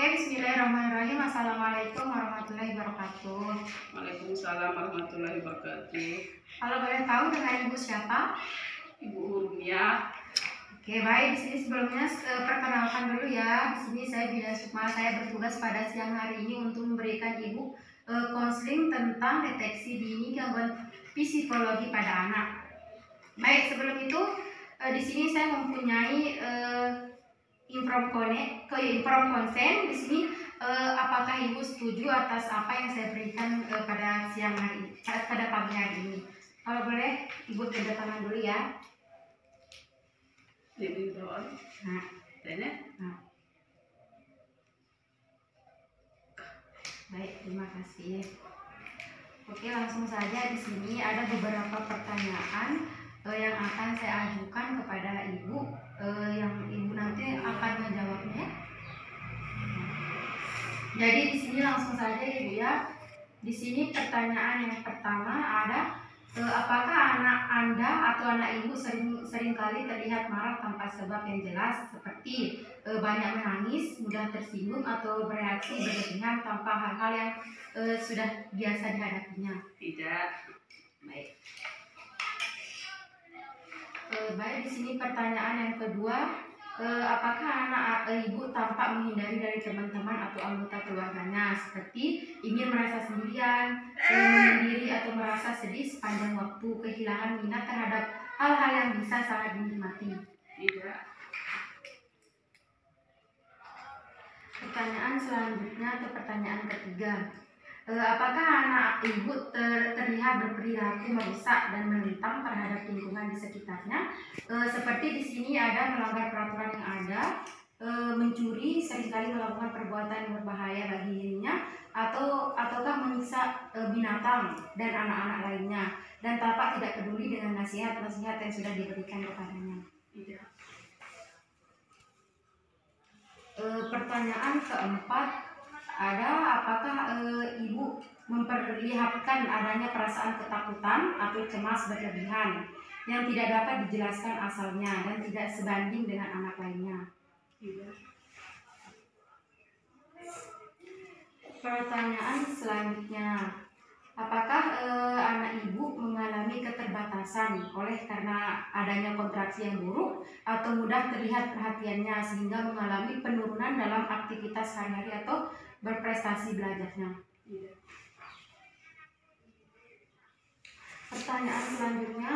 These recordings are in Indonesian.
Bismillahirrahmanirrahim. Assalamualaikum warahmatullahi wabarakatuh. Waalaikumsalam warahmatullahi wabarakatuh. Kalau boleh tahu dengan Ibu siapa? Ibu Urmia. Oke, baik. Di sini sebelumnya perkenalkan dulu ya. Di sini saya Bida Sukma. Saya bertugas pada siang hari ini untuk memberikan Ibu konseling tentang deteksi dini gangguan psikologi pada anak. Baik, sebelum itu di sini saya mempunyai inform konsen. Di sini apakah Ibu setuju atas apa yang saya berikan pada siang hari pada pagi hari ini? Kalau boleh Ibu tanda tangan dulu ya. Jadi doa. Nah, baik, terima kasih. Oke, langsung saja. Di sini ada beberapa pertanyaan yang akan saya ajukan kepada Ibu, yang Ibu nanti akan menjawabnya. Jadi di sini langsung saja Ibu ya. Di sini pertanyaan yang pertama ada, apakah anak Anda atau anak Ibu seringkali terlihat marah tanpa sebab yang jelas, seperti banyak menangis, mudah tersinggung, atau bereaksi berlebihan tanpa hal-hal yang sudah biasa dihadapinya? Tidak. Baik. Baik, di sini pertanyaan yang kedua, apakah anak Ibu tampak menghindari dari teman-teman atau anggota keluarganya, seperti ingin merasa sendirian, menyendiri, atau merasa sedih sepanjang waktu, kehilangan minat terhadap hal-hal yang bisa sangat dinikmati? Tidak. Pertanyaan selanjutnya atau pertanyaan ketiga, apakah anak Ibu terlihat berperilaku merusak dan menentang terhadap lingkungan di sekitarnya, seperti di sini ada melanggar peraturan yang ada, mencuri, seringkali melakukan perbuatan yang berbahaya bagi dirinya, ataukah menyiksa binatang dan anak-anak lainnya, dan tampak tidak peduli dengan nasihat-nasihat yang sudah diberikan kepadanya? Tidak. Pertanyaan keempat ada, apakah Ibu memperlihatkan adanya perasaan ketakutan atau cemas berlebihan yang tidak dapat dijelaskan asalnya dan tidak sebanding dengan anak lainnya? Tidak. Pertanyaan selanjutnya, apakah anak Ibu mengalami keterbatasan oleh karena adanya kontraksi yang buruk atau mudah terlihat perhatiannya sehingga mengalami penurunan dalam aktivitas sehari-hari atau berprestasi belajarnya? Tidak. Pertanyaan selanjutnya,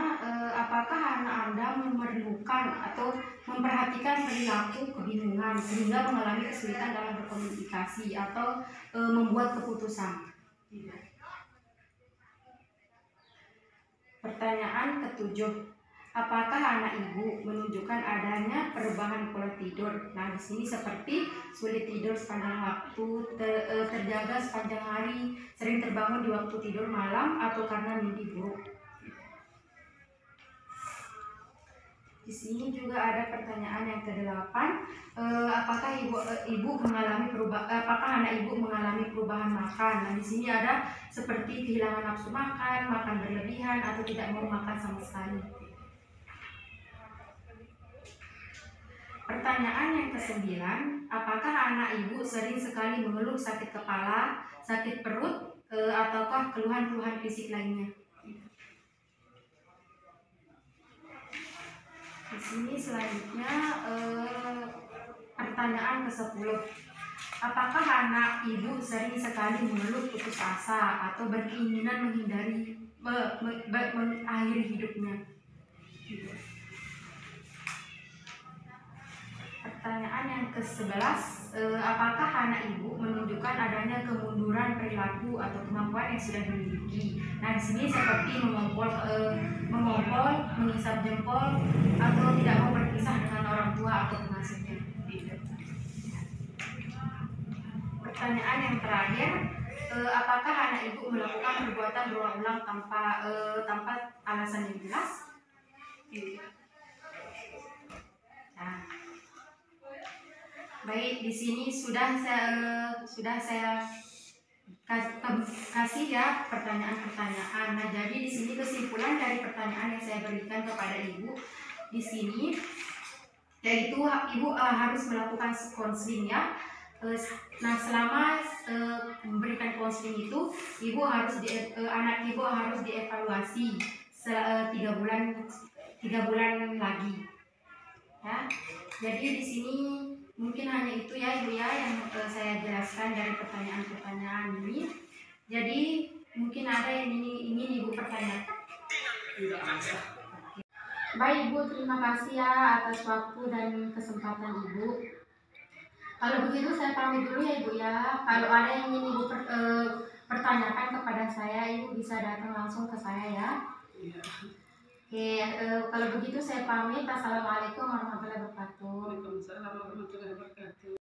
apakah anak Anda memerlukan atau memperhatikan perilaku kebingungan sehingga mengalami kesulitan dalam berkomunikasi atau membuat keputusan? Tidak. Pertanyaan ketujuh, apakah anak Ibu menunjukkan adanya perubahan pola tidur? Nah, di sini seperti sulit tidur sepanjang waktu, terjaga sepanjang hari, sering terbangun di waktu tidur malam, atau karena mimpi buruk? Di sini juga ada pertanyaan yang ke-8, apakah ibu mengalami apakah anak Ibu mengalami perubahan makan? Nah, di sini ada seperti kehilangan nafsu makan, makan berlebihan, atau tidak mau makan sama sekali. Pertanyaan yang ke-9, apakah anak Ibu sering sekali mengeluh sakit kepala, sakit perut, ataukah keluhan-keluhan fisik lainnya? Di sini selanjutnya pertanyaan ke-10, apakah anak Ibu sering sekali mengeluh putus asa atau berkeinginan mengakhiri hidupnya? Pertanyaan yang ke-11, apakah anak Ibu menunjukkan adanya kemunduran perilaku atau kemampuan yang sudah dimiliki? Nah, di sini seperti mengompol, mengisap jempol, atau tidak mau berpisah dengan orang tua atau pengasuhnya? Tidak. Pertanyaan yang terakhir, apakah anak Ibu melakukan perbuatan berulang-ulang tanpa alasan yang jelas? Tidak. Nah, baik, di sini sudah saya kasih ya pertanyaan-pertanyaan. Nah, jadi di sini kesimpulan dari pertanyaan yang saya berikan kepada Ibu di sini, yaitu Ibu harus melakukan konseling ya. konseling itu anak ibu harus dievaluasi 3 bulan lagi ya. Jadi di sini mungkin hanya itu ya Ibu ya yang saya jelaskan dari pertanyaan-pertanyaan ini. Jadi mungkin ada yang ingin Ibu pertanyakan. Tidak ada. Baik Ibu, terima kasih ya atas waktu dan kesempatan Ibu. Kalau begitu saya pamit dulu ya Ibu ya. Kalau ada yang ingin Ibu pertanyakan kepada saya, Ibu bisa datang langsung ke saya ya. Iya. Oke, kalau begitu saya pamit. Assalamualaikum warahmatullahi wabarakatuh. Waalaikumsalam warahmatullahi wabarakatuh.